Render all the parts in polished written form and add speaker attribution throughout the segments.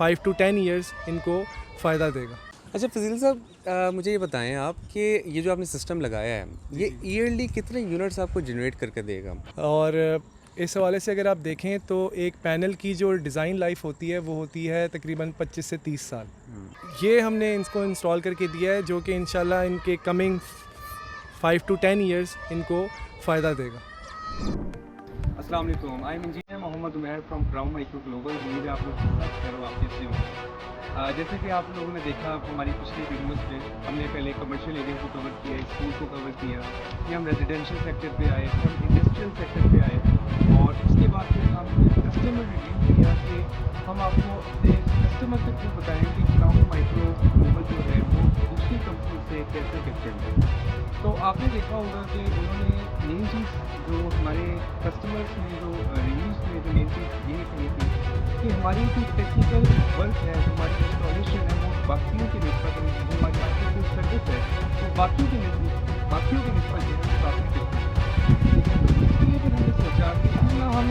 Speaker 1: 5 to 10 years इनको फ़ायदा देगा।
Speaker 2: अच्छा फजील साहब, मुझे ये बताएं आप कि ये जो आपने सिस्टम लगाया है ये ईयरली कितने यूनिट्स आपको जनरेट करके देगा?
Speaker 1: और इस हवाले से अगर आप देखें तो एक पैनल की जो डिज़ाइन लाइफ होती है वो होती है तकरीबन 25 से 30 साल। ये हमने इसको इंस्टॉल करके दिया है जो कि इंशाल्लाह इनके कमिंग 5 to 10 ईयर्स इनको फ़ायदा देगा।
Speaker 3: अस्सलाम वालेकुम, I am engineer Mohammad Umair from crown micro global. उम्मीद है आप लोग खैर वापस से होंगे। जैसे कि आप लोगों ने देखा हमारी पिछली वीडियोस में हमने पहले कमर्शियल एरिया को कवर किया, स्कूल को कवर किया, फिर हम रेजिडेंशियल सेक्टर पे आए, फिर हम इंडस्ट्रियल सेक्टर पे आए और इसके बाद फिर हम कस्टमर रिव्यू किया कि हम आपको अपने कस्टमर के थ्रू बताएं कि क्राउन माइक्रो ग्लोबल जो है वो दूसरी कंपनी से कैसे डिफरेंट है। तो आपने देखा होगा कि उन्होंने मेन चीज़ जो हमारे कस्टमर्स ने जो रिव्यूज़ में जो मेन चीज़ ये कही थी कि हमारी जो टेक्निकल वर्क है, जो हमारी इंस्टॉलेशन है वो बाकियों के निस्बत जो हमारी जो सर्विस है वो बाकियों के निस्बत जो है काफ़ी डिफरेंट है। तो इसलिए फिर हमने सोचा कि क्यों ना हम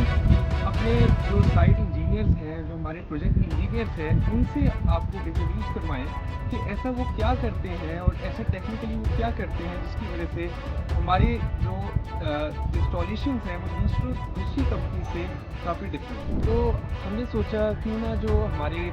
Speaker 3: अपने जो साइट इंजीनियर्स हैं, जो हमारे प्रोजेक्ट इंजीनियर्स हैं, उनसे आपको इंट्रोड्यूस करवाएं कि ऐसा वो क्या करते हैं और ऐसे टेक्निकली वो क्या करते हैं जिसकी वजह से हमारे जो इंस्टॉलेशंस हैं वो दूसरी कंपनी से काफ़ी डिफरेंट। तो हमने सोचा क्यों ना जो हमारे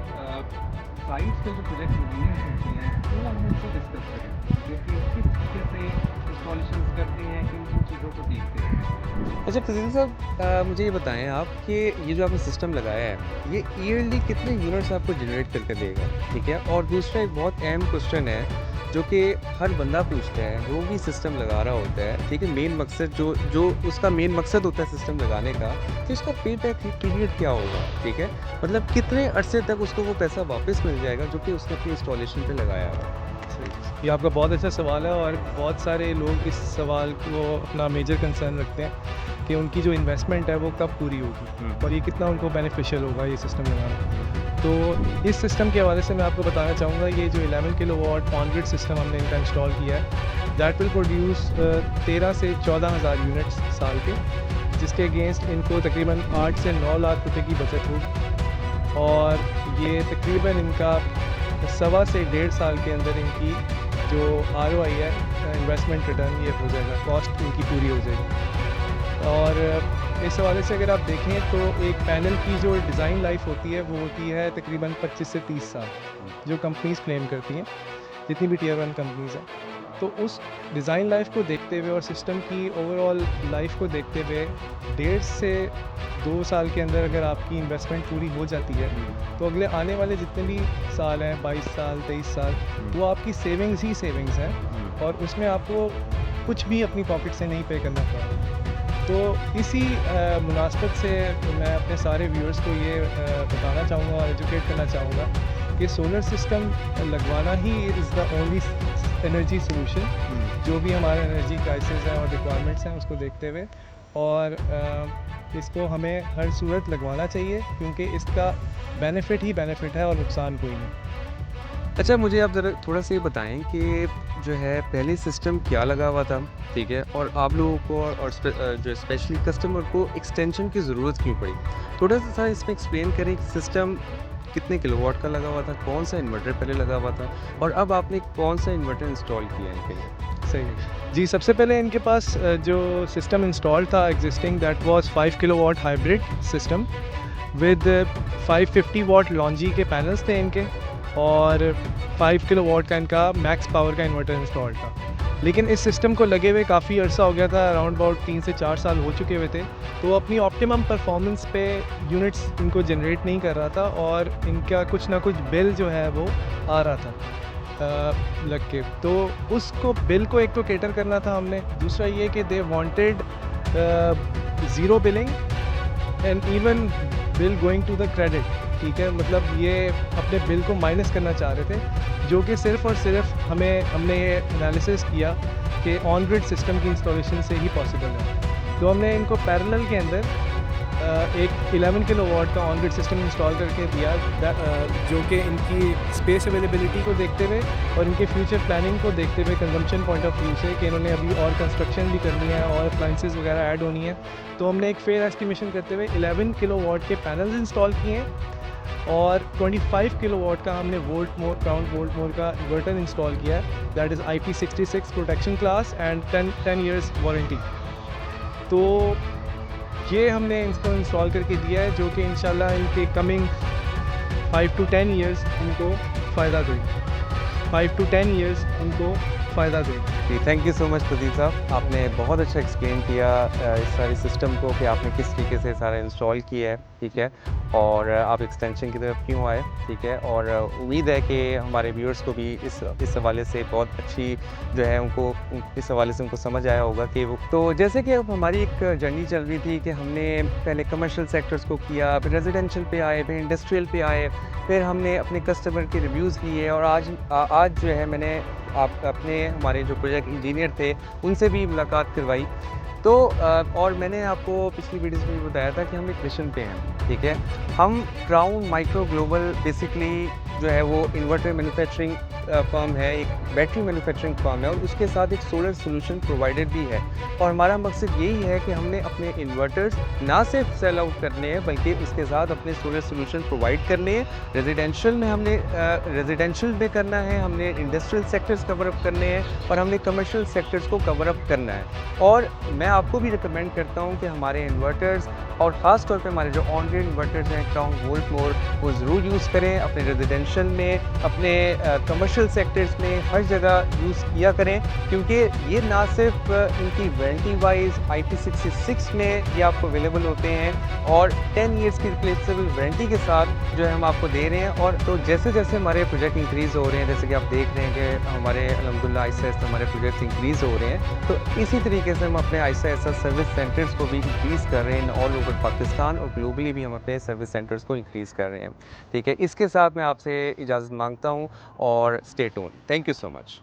Speaker 3: साइट्स के जो प्रोजेक्ट इंजीनियर्स होते हैं क्यों ना हम उनसे डिस्कस करें कि किस तरीके से इंस्टॉलेशंस करते हैं, किन किन चीज़ों को देखते हैं।
Speaker 2: अच्छा फजील साहब, मुझे ये बताएं आप कि ये जो आपने सिस्टम लगाया है ये ईयरली कितने यूनिट्स आपको जनरेट करके देगा, ठीक है? और दूसरा एक बहुत अहम क्वेश्चन है जो कि हर बंदा पूछता है जो भी सिस्टम लगा रहा होता है, ठीक है? मेन मकसद जो उसका मेन मकसद होता है सिस्टम लगाने का कि उसका पे बैक पीरियड क्या होगा, ठीक है? मतलब कितने अरसे तक उसको वो पैसा वापस मिल जाएगा जो कि उसने अपनी इंस्टॉलेशन पे लगाया है।
Speaker 1: ये आपका बहुत अच्छा सवाल है और बहुत सारे लोग इस सवाल को अपना मेजर कंसर्न रखते हैं कि उनकी जो इन्वेस्टमेंट है वो कब पूरी होगी और ये कितना उनको बेनिफिशियल होगा ये सिस्टम लगाना। तो इस सिस्टम के हवाले से मैं आपको बताना चाहूँगा ये जो 11 किलोवाट ऑन ग्रिड सिस्टम हमने इनका इंस्टॉल किया है दैट विल प्रोड्यूस 13 से 14,000 यूनिट्स साल के, जिसके अगेंस्ट इनको तकरीबन 8 से 9 लाख रुपए की बचत होगी और ये तकरीबन इनका 1.25 से 1.5 साल के अंदर इनकी जो ROI है इन्वेस्टमेंट रिटर्न ये हो जाएगा, कॉस्ट इनकी पूरी हो जाएगी। और इस हवाले से अगर आप देखें तो एक पैनल की जो डिज़ाइन लाइफ होती है वो होती है तकरीबन 25 से 30 साल जो कंपनीज़ क्लेम करती हैं, जितनी भी Tier 1 कंपनीज़ हैं। तो उस डिज़ाइन लाइफ को देखते हुए और सिस्टम की ओवरऑल लाइफ को देखते हुए 1.5 से 2 साल के अंदर अगर आपकी इन्वेस्टमेंट पूरी हो जाती है तो अगले आने वाले जितने भी साल हैं 22 साल 23 साल वो आपकी सेविंग्स ही सेविंग्स हैं और उसमें आपको कुछ भी अपनी पॉकेट से नहीं पे करना पड़ा। तो इसी मुनासबत से मैं अपने सारे व्यूअर्स को ये बताना चाहूँगा और एजुकेट करना चाहूँगा कि सोलर सिस्टम लगवाना he is the only energy solution जो भी हमारे एनर्जी क्राइसिस हैं और रिक्वायरमेंट्स हैं उसको देखते हुए, और इसको हमें हर सूरत लगवाना चाहिए क्योंकि इसका बेनिफिट ही बेनिफिट है और नुकसान कोई नहीं।
Speaker 2: अच्छा मुझे आप ज़रा थोड़ा सा ये बताएं कि जो है पहले सिस्टम क्या लगा हुआ था, ठीक है? और आप लोगों को और जो स्पेशली कस्टमर को एक्सटेंशन की ज़रूरत क्यों पड़ी? थोड़ा सा इसमें एक्सप्लेन करें कि सिस्टम कितने किलोवाट का लगा हुआ था, कौन सा इन्वर्टर पहले लगा हुआ था और अब आपने कौन सा इन्वर्टर इंस्टॉल किया है इनके लिए?
Speaker 1: सही जी, सबसे पहले इनके पास जो सिस्टम इंस्टॉल था existing that was 5 kilowatt hybrid system with 550 watt Longi के पैनल्स थे इनके और 5 किलोवाट का इनका मैक्स पावर का इन्वर्टर इंस्टॉल था। लेकिन इस सिस्टम को लगे हुए काफ़ी अर्सा हो गया था, अराउंड अबाउट 3 से 4 साल हो चुके हुए थे, तो अपनी ऑप्टिमम परफॉर्मेंस पे यूनिट्स इनको जनरेट नहीं कर रहा था और इनका कुछ ना कुछ बिल जो है वो आ रहा था लग के। तो उसको बिल को एक तो कैटर करना था हमने, दूसरा ये कि they wanted zero billing and even bill going to the credit, ठीक है? मतलब ये अपने बिल को माइनस करना चाह रहे थे जो कि सिर्फ़ और सिर्फ हमने ये एनालिसिस किया कि ऑन ग्रिड सिस्टम की इंस्टॉलेशन से ही पॉसिबल है। तो हमने इनको पैरेलल के अंदर एक 11 किलोवाट का ऑन ग्रिड सिस्टम इंस्टॉल करके दिया जो कि इनकी स्पेस अवेलेबिलिटी को देखते हुए और इनके फ्यूचर प्लानिंग को देखते हुए कंजम्पशन पॉइंट ऑफ व्यू से कि इन्होंने अभी और कंस्ट्रक्शन भी करनी है और अप्लाइंसेस वगैरह ऐड होनी है, तो हमने एक फेयर एस्टिमेशन करते हुए 11 किलोवाट के पैनल्स इंस्टॉल किए हैं और 25 किलोवाट का हमने ग्राउंड वोल्ट मोर का इन्वर्टर इंस्टॉल किया है, that is IP66 protection class and 10 years warranty. तो ये हमने इसको इंस्टॉल करके दिया है, जो कि इंशाल्लाह इनके कमिंग 5 to 10 ईयर्स उनको फ़ायदा देगी, 5 to 10 ईयर्स उनको फ़ायदा देगी।
Speaker 2: जी, thank you so much Pradeep साहब, आपने बहुत अच्छा एक्सप्लेन किया इस सारे सिस्टम को कि आपने किस तरीके से सारा इंस्टॉल किया है, ठीक है, और आप एक्सटेंशन की तरफ क्यों आए, ठीक है, और उम्मीद है कि हमारे व्यूअर्स को भी इस हवाले से बहुत अच्छी जो है उनको इस हवाले से उनको समझ आया होगा कि वो तो जैसे कि अब हमारी एक जर्नी चल रही थी कि हमने पहले कमर्शियल सेक्टर्स को किया, फिर रेजिडेंशियल पे आए, फिर इंडस्ट्रियल पे आए, फिर हमने अपने कस्टमर के रिव्यूज़ लिए और आज जो है मैंने अपने हमारे जो प्रोजेक्ट इंजीनियर थे उनसे भी मुलाकात करवाई। तो और मैंने आपको पिछली वीडियोस में भी बताया था कि हम एक मिशन पे हैं, ठीक है। हम क्राउन माइक्रो ग्लोबल बेसिकली जो है वो इन्वर्टर मैन्युफैक्चरिंग फर्म है, एक बैटरी मैन्युफैक्चरिंग फर्म है और उसके साथ एक सोलर सॉल्यूशन प्रोवाइडर भी है। और हमारा मकसद यही है कि हमने अपने इन्वर्टर्स ना सिर्फ सेल आउट करने हैं बल्कि उसके साथ अपने सोलर सॉल्यूशन प्रोवाइड करने हैं। रेजिडेंशियल में हमने रेजिडेंशियल में करना है, हमने इंडस्ट्रियल सेक्टर्स कवर अप करने हैं और हमने कमर्शियल सेक्टर्स को कवर अप करना है। और मैं आपको भी रिकमेंड करता हूँ कि हमारे इन्वर्टर्स और ख़ास तौर पे हमारे जो ऑन ग्रिड इन्वर्टर्स हैं क्राउन वोल्ट मोर, वो ज़रूर यूज़ करें अपने रेजिडेंशियल में, अपने कमर्शियल सेक्टर्स में, हर जगह यूज़ किया करें, क्योंकि ये ना सिर्फ इनकी वारंटी वाइज IP66 में ये आपको अवेलेबल होते हैं और 10 ईयर्स की रिप्लेसेबल वारंटी के साथ जो है हम आपको दे रहे हैं। और तो जैसे जैसे हमारे प्रोजेक्ट इंक्रीज़ हो रहे हैं, जैसे कि आप देख रहे हैं कि हमारे अल्हम्दुलिल्लाह आहिस्ता आहिस्ता हमारे प्रोजेक्ट्स इंक्रीज़ हो रहे हैं, तो इसी तरीके से हम अपने आहिस्ता आहिस्ता सर्विस सेंटर्स को भी इंक्रीज़ कर रहे हैं ऑल ओवर पाकिस्तान और ग्लोबली भी हम अपने सर्विस सेंटर्स को इंक्रीज़ कर रहे हैं, ठीक है। इसके साथ मैं आपसे इजाज़त मांगता हूँ और stay tuned. Thank you so much.